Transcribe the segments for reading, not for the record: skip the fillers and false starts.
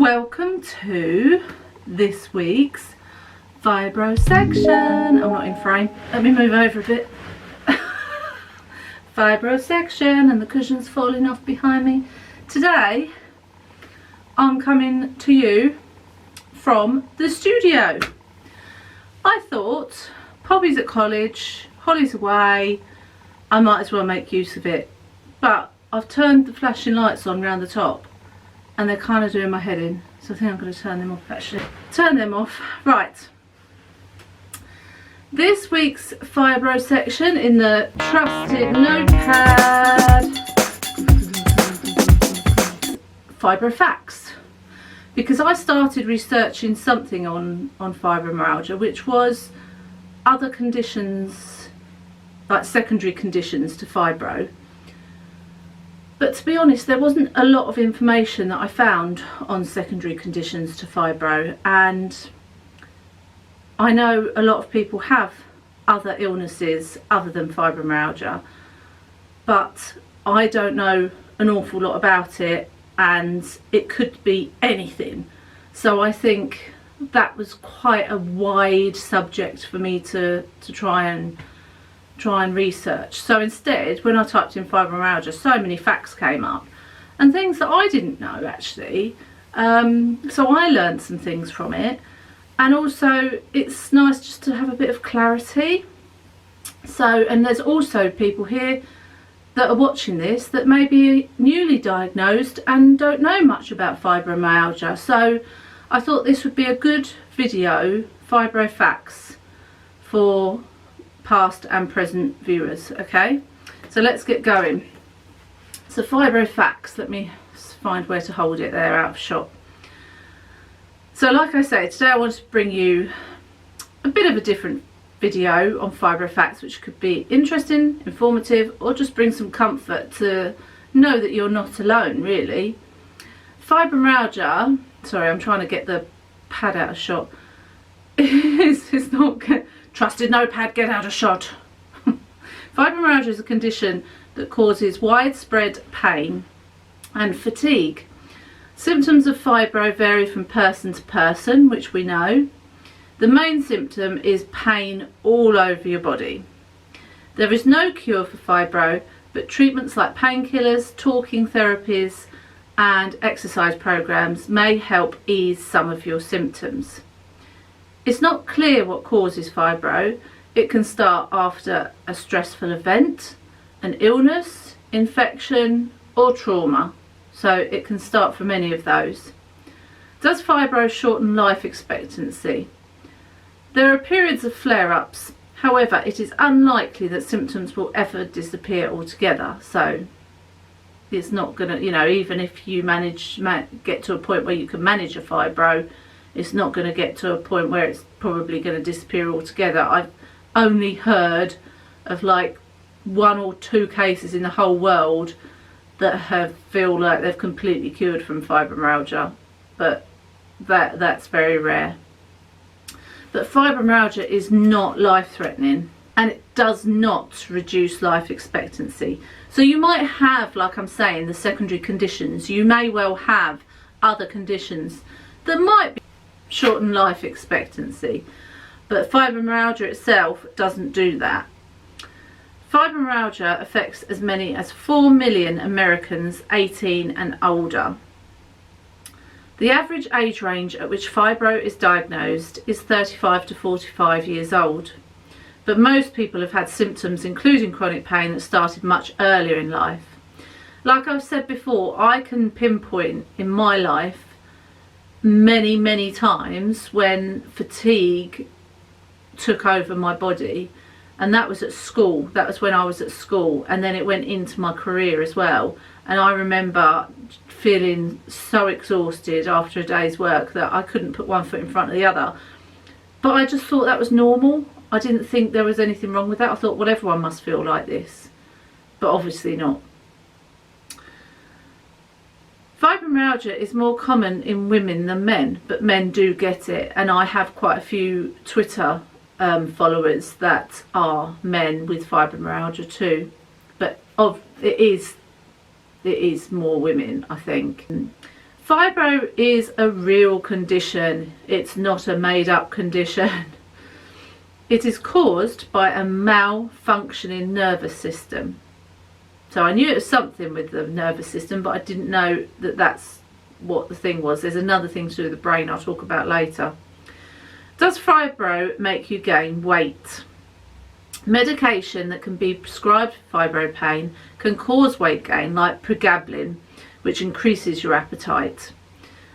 Welcome to this week's Fibro section. I'm not in frame. Let me move over a bit. Fibro section, and the cushion's falling off behind me. Today, I'm coming to you from the studio. I thought, Poppy's at college, Holly's away, I might as well make use of it. But I've turned the flashing lights on round the top, and they're kind of doing my head in, so I think I'm going to turn them off actually. Turn them off. Right. This week's Fibro section in the trusted notepad. Fibro Facts. Because I started researching something on fibromyalgia, which was other conditions, like secondary conditions to fibro. But to be honest, there wasn't a lot of information that I found on secondary conditions to fibro, and I know a lot of people have other illnesses other than fibromyalgia, but I don't know an awful lot about it, and it could be anything. So I think that was quite a wide subject for me to try and research. So instead, when I typed in fibromyalgia, so many facts came up and things that I didn't know actually. So I learned some things from it, and also it's nice just to have a bit of clarity. So, and there's also people here that are watching this that may be newly diagnosed and don't know much about fibromyalgia. So I thought this would be a good video, Fibro Facts, for past and present viewers. Okay, so let's get going. So Fibro Facts, let me find where to hold it there out of shot. So like I say, today I want to bring you a bit of a different video on Fibro Facts, which could be interesting, informative, or just bring some comfort to know that you're not alone, really. Fibromyalgia, sorry, I'm trying to get the pad out of shot. It's not good. Trusted notepad, get out of shot. Fibromyalgia is a condition that causes widespread pain and fatigue. Symptoms of fibro vary from person to person, which we know. The main symptom is pain all over your body. There is no cure for fibro, but treatments like painkillers, talking therapies, and exercise programs may help ease some of your symptoms. It's not clear what causes fibro. It can start after a stressful event, an illness, infection, or trauma. So it can start from any of those. Does fibro shorten life expectancy? There are periods of flare-ups. However, it is unlikely that symptoms will ever disappear altogether. So it's not going to, you know, even if you get to a point where you can manage a fibro, it's not going to get to a point where it's probably going to disappear altogether. I've only heard of like 1 or 2 cases in the whole world that feel like they've completely cured from fibromyalgia, but that's very rare. But fibromyalgia is not life-threatening, and it does not reduce life expectancy. So you might have, like I'm saying, the secondary conditions. You may well have other conditions that might shorten life expectancy, but fibromyalgia itself doesn't do that. Fibromyalgia affects as many as 4 million Americans 18 and older. The average age range at which fibro is diagnosed is 35 to 45 years old, but most people have had symptoms including chronic pain that started much earlier in life. Like I've said before, I can pinpoint in my life many times when fatigue took over my body, and that was at school. That was when I was at school, and then it went into my career as well. And I remember feeling so exhausted after a day's work that I couldn't put one foot in front of the other, but I just thought that was normal. I didn't think there was anything wrong with that. I thought, well, everyone must feel like this, but obviously not. Fibromyalgia is more common in women than men, but men do get it, and I have quite a few Twitter followers that are men with fibromyalgia too, but it is more women, I think. Fibro is a real condition. It's not a made-up condition. It is caused by a malfunctioning nervous system. So I knew it was something with the nervous system, but I didn't know that that's what the thing was. There's another thing to do with the brain I'll talk about later. Does fibro make you gain weight? Medication that can be prescribed for fibro pain can cause weight gain, like pregabalin, which increases your appetite.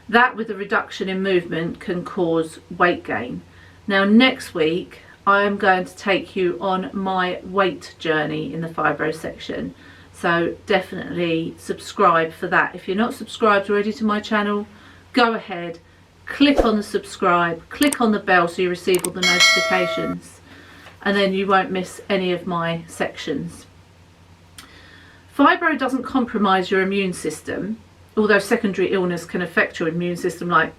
That, with a reduction in movement, can cause weight gain. Now next week I am going to take you on my weight journey in the fibro section, so definitely subscribe for that. If you're not subscribed already to my channel, go ahead, click on the subscribe, click on the bell so you receive all the notifications, and then you won't miss any of my sections. Fibro doesn't compromise your immune system, although secondary illness can affect your immune system, like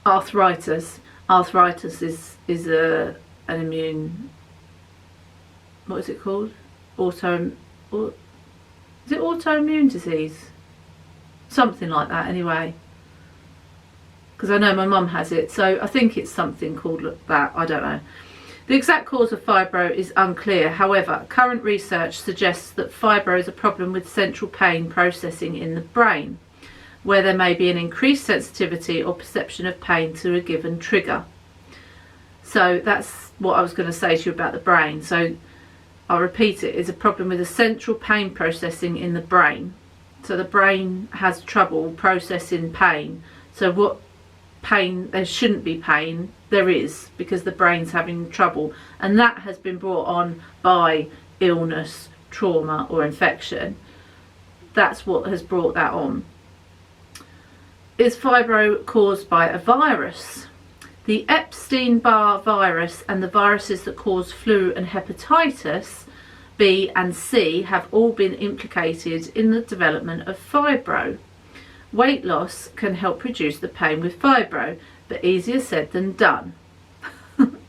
arthritis. Arthritis is an immune, what is it called? Is it autoimmune disease? Something like that anyway. Because I know my mum has it, so I think it's something called that, I don't know. The exact cause of fibro is unclear. However, current research suggests that fibro is a problem with central pain processing in the brain, where there may be an increased sensitivity or perception of pain to a given trigger. So that's what I was going to say to you about the brain. So I'll repeat it. It's a problem with the central pain processing in the brain. So the brain has trouble processing pain. So what pain, there shouldn't be pain, there is, because the brain's having trouble, and that has been brought on by illness, trauma or infection. That's what has brought that on. Is fibro caused by a virus? The Epstein-Barr virus and the viruses that cause flu and hepatitis B and C have all been implicated in the development of fibro. Weight loss can help reduce the pain with fibro, but easier said than done,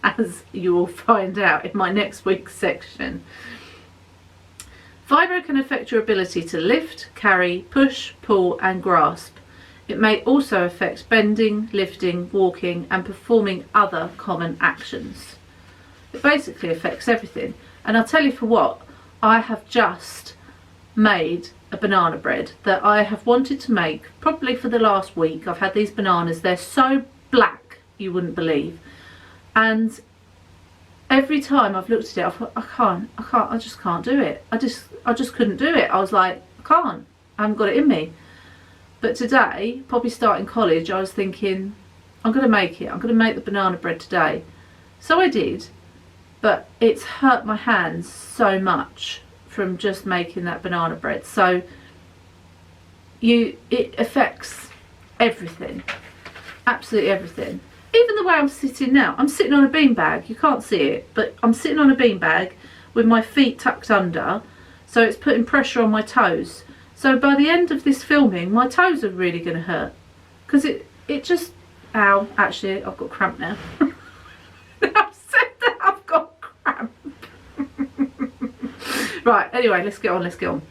as you will find out in my next week's section. Fibro can affect your ability to lift, carry, push, pull and grasp. It may also affect bending, lifting, walking and performing other common actions. It basically affects everything. And I'll tell you for what, I have just made a banana bread that I have wanted to make probably for the last week. I've had these bananas, they're so black you wouldn't believe, and every time I've looked at it I thought I just can't do it. I just couldn't do it. I was like, I haven't got it in me. But today, probably starting college, I was thinking I'm going to make it. I'm going to make the banana bread today. So I did, but it's hurt my hands so much from just making that banana bread. So it affects everything, absolutely everything. Even the way I'm sitting now, I'm sitting on a beanbag. You can't see it, but I'm sitting on a beanbag with my feet tucked under, so it's putting pressure on my toes. So by the end of this filming, my toes are really going to hurt, because it just, ow, actually I've got cramp now. I've said that I've got cramp. Right, anyway, let's get on.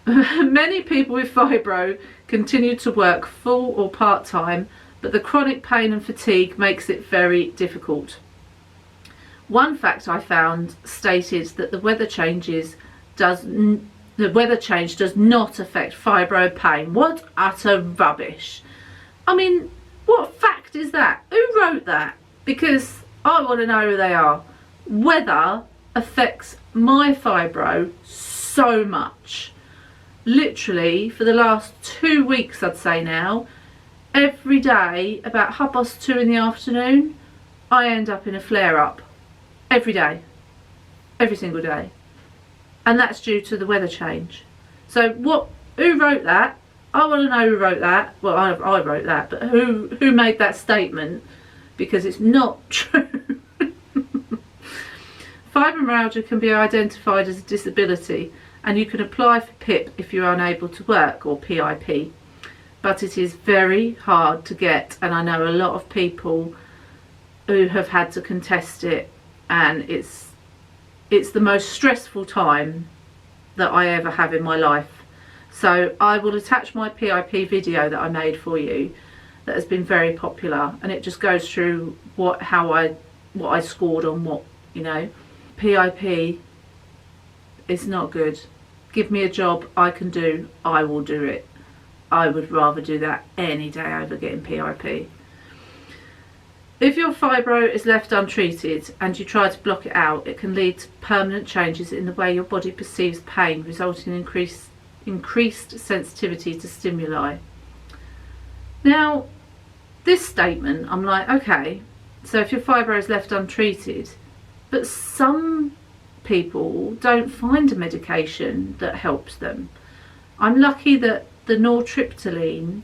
Many people with fibro continue to work full or part-time, but the chronic pain and fatigue makes it very difficult. One fact I found stated that the weather change does not affect fibro pain. What utter rubbish. I mean, what fact is that? Who wrote that? Because I want to know who they are. Weather affects my fibro so much. Literally for the last 2 weeks, I'd say now, every day about 2:30 in the afternoon I end up in a flare-up. Every day, every single day. And that's due to the weather change. So who wrote that? I want to know who wrote that. Well, I wrote that, but who made that statement, because it's not true. Fibromyalgia can be identified as a disability, and you can apply for PIP if you're unable to work, or PIP, but it is very hard to get, and I know a lot of people who have had to contest it, and it's the most stressful time that I ever have in my life. So I will attach my PIP video that I made for you that has been very popular, and it just goes through what I scored on what, you know. PIP is not good. Give me a job I can do, I will do it. I would rather do that any day over getting PIP. If your fibro is left untreated and you try to block it out, it can lead to permanent changes in the way your body perceives pain, resulting in increased sensitivity to stimuli. Now, this statement, I'm like, okay, so if your fibro is left untreated, but some people don't find a medication that helps them. I'm lucky that the nortriptyline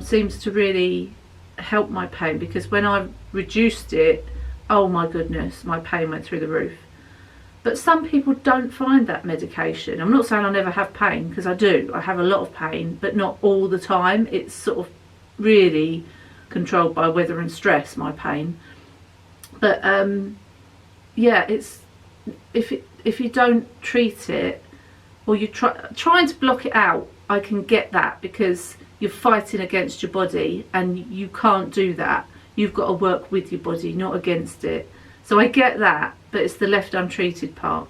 seems to really help my pain, because when I reduced it, oh my goodness, my pain went through the roof. But some people don't find that medication. I'm not saying I never have pain, because I do. I have a lot of pain, but not all the time. It's sort of really controlled by weather and stress, my pain. But yeah, it's if you don't treat it, or you trying to block it out, I can get that, because you're fighting against your body and you can't do that. You've got to work with your body, not against it. So I get that, but it's the left untreated part.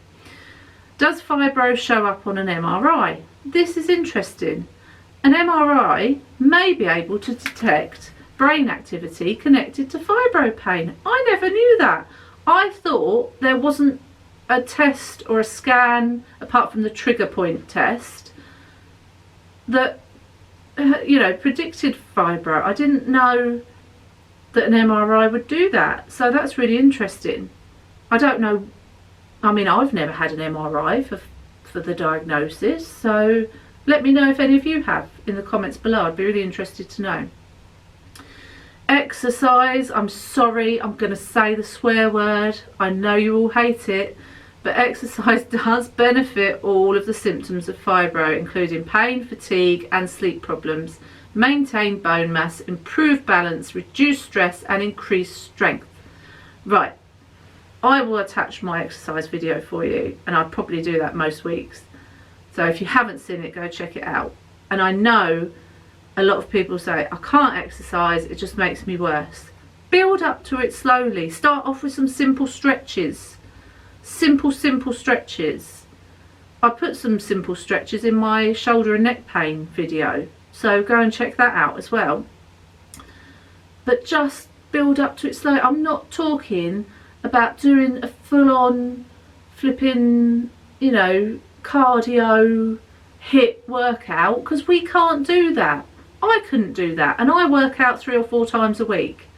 Does fibro show up on an MRI? This is interesting. An MRI may be able to detect brain activity connected to fibro pain. I never knew that. I thought there wasn't a test or a scan, apart from the trigger point test, that you know, predicted fibro. I didn't know that an MRI would do that, so that's really interesting. I don't know, I mean, I've never had an MRI for the diagnosis, so let me know if any of you have in the comments below. I'd be really interested to know. Exercise, I'm sorry, I'm going to say the swear word, I know you all hate it, but exercise does benefit all of the symptoms of fibro, including pain, fatigue and sleep problems, maintain bone mass, improve balance, reduce stress and increase strength. Right, I will attach my exercise video for you, and I probably do that most weeks. So if you haven't seen it, go check it out. And I know a lot of people say, I can't exercise, it just makes me worse. Build up to it slowly. Start off with some simple stretches. Simple stretches. I put some simple stretches in my shoulder and neck pain video, so go and check that out as well. But just build up to it slowly. I'm not talking about doing a full-on flipping, you know, cardio HIIT workout, because we can't do that. I couldn't do that, and I work out 3 or 4 times a week.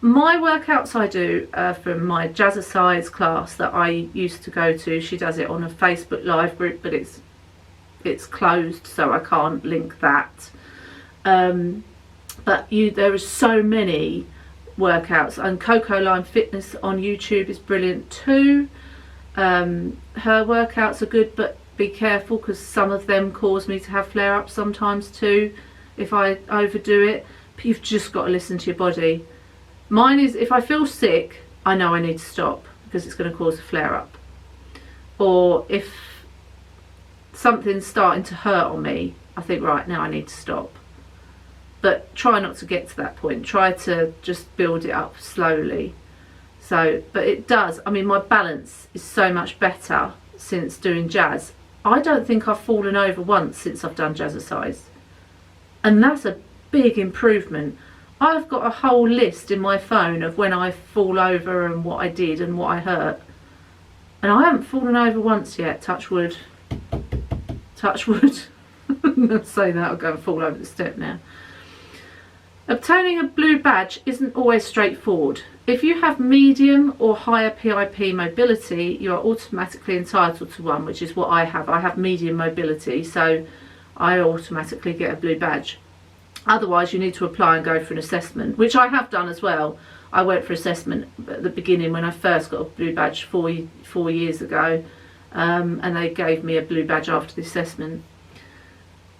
My workouts I do from my jazzercise class that I used to go to. She does it on a Facebook live group, but it's closed, so I can't link that. But there are so many workouts, and Coco Line Fitness on YouTube is brilliant too. Her workouts are good, but be careful, because some of them cause me to have flare-ups sometimes too if I overdo it. But you've just got to listen to your body. Mine is, if I feel sick, I know I need to stop, because it's going to cause a flare-up. Or if something's starting to hurt on me, I think, right, now I need to stop. But try not to get to that point. Try to just build it up slowly. So, but it does, I mean, my balance is so much better since doing jazz. I don't think I've fallen over once since I've done jazzercise. And that's a big improvement. I've got a whole list in my phone of when I fall over and what I did and what I hurt. And I haven't fallen over once yet, touch wood. Touch wood. I'm going to say that, I'll go and fall over the step now. Obtaining a blue badge isn't always straightforward. If you have medium or higher PIP mobility, you are automatically entitled to one, which is what I have. I have medium mobility, so I automatically get a blue badge. Otherwise, you need to apply and go for an assessment, which I have done as well. I went for assessment at the beginning when I first got a blue badge four years ago, and they gave me a blue badge after the assessment.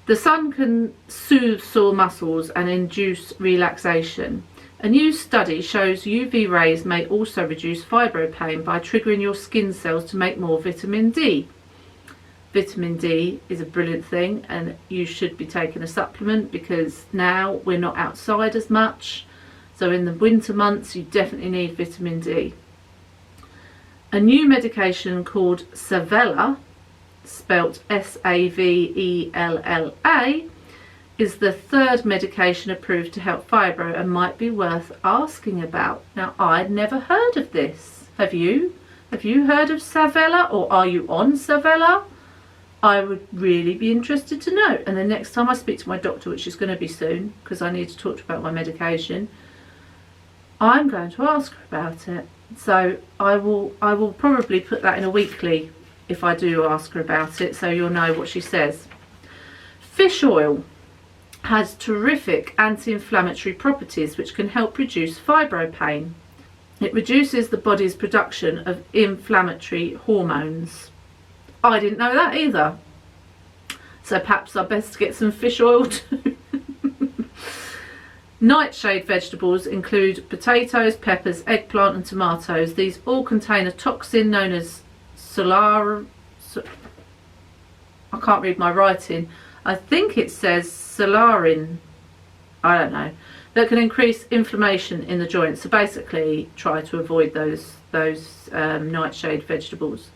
The sun can soothe sore muscles and induce relaxation. A new study shows UV rays may also reduce fibro pain by triggering your skin cells to make more vitamin D. vitamin D is a brilliant thing, and you should be taking a supplement because now we're not outside as much. So in the winter months you definitely need vitamin D. A new medication called Savella, spelt Savella, is the third medication approved to help fibro and might be worth asking about. Now, I'd never heard of this. Have you? Have you heard of Savella, or are you on Savella? I would really be interested to know. And the next time I speak to my doctor, which is going to be soon because I need to talk about my medication, I'm going to ask her about it. So I will probably put that in a weekly if I do ask her about it, so you'll know what she says. Fish oil has terrific anti-inflammatory properties which can help reduce fibro pain. It reduces the body's production of inflammatory hormones. I didn't know that either. So perhaps I best get some fish oil too. Nightshade vegetables include potatoes, peppers, eggplant and tomatoes. These all contain a toxin known as I can't read my writing. I think it says solarin, I don't know, that can increase inflammation in the joints. So basically try to avoid those nightshade vegetables.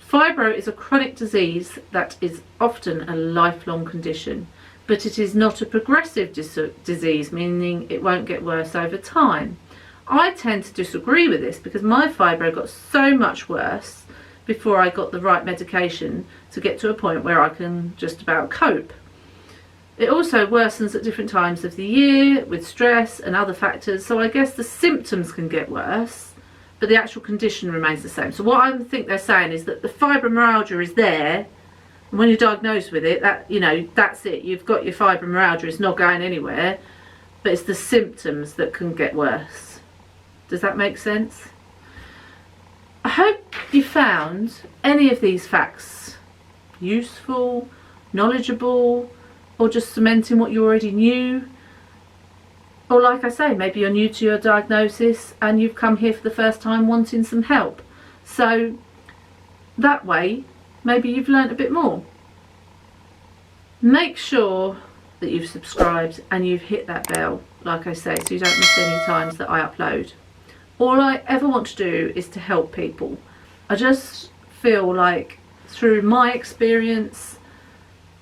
Fibro is a chronic disease that is often a lifelong condition, but it is not a progressive disease, meaning it won't get worse over time. I tend to disagree with this because my fibro got so much worse before I got the right medication to get to a point where I can just about cope. It also worsens at different times of the year with stress and other factors, so I guess the symptoms can get worse, but the actual condition remains the same. So what I think they're saying is that the fibromyalgia is there, and when you're diagnosed with it, that, you know, that's it. You've got your fibromyalgia, it's not going anywhere, but it's the symptoms that can get worse. Does that make sense? I hope you found any of these facts useful, knowledgeable, or just cementing what you already knew. Or like I say, maybe you're new to your diagnosis and you've come here for the first time wanting some help. So that way, maybe you've learnt a bit more. Make sure that you've subscribed and you've hit that bell, like I say, so you don't miss any times that I upload. All I ever want to do is to help people. I just feel like through my experience,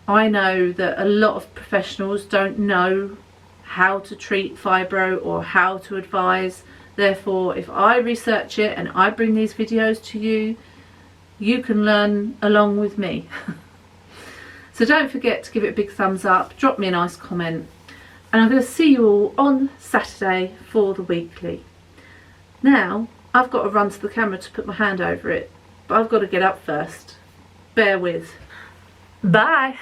I know that a lot of professionals don't know how to treat fibro or how to advise. Therefore, if I research it and I bring these videos to you, you can learn along with me. So don't forget to give it a big thumbs up, drop me a nice comment, and I'm going to see you all on Saturday for the weekly. Now, I've got to run to the camera to put my hand over it, but I've got to get up first. Bear with. Bye.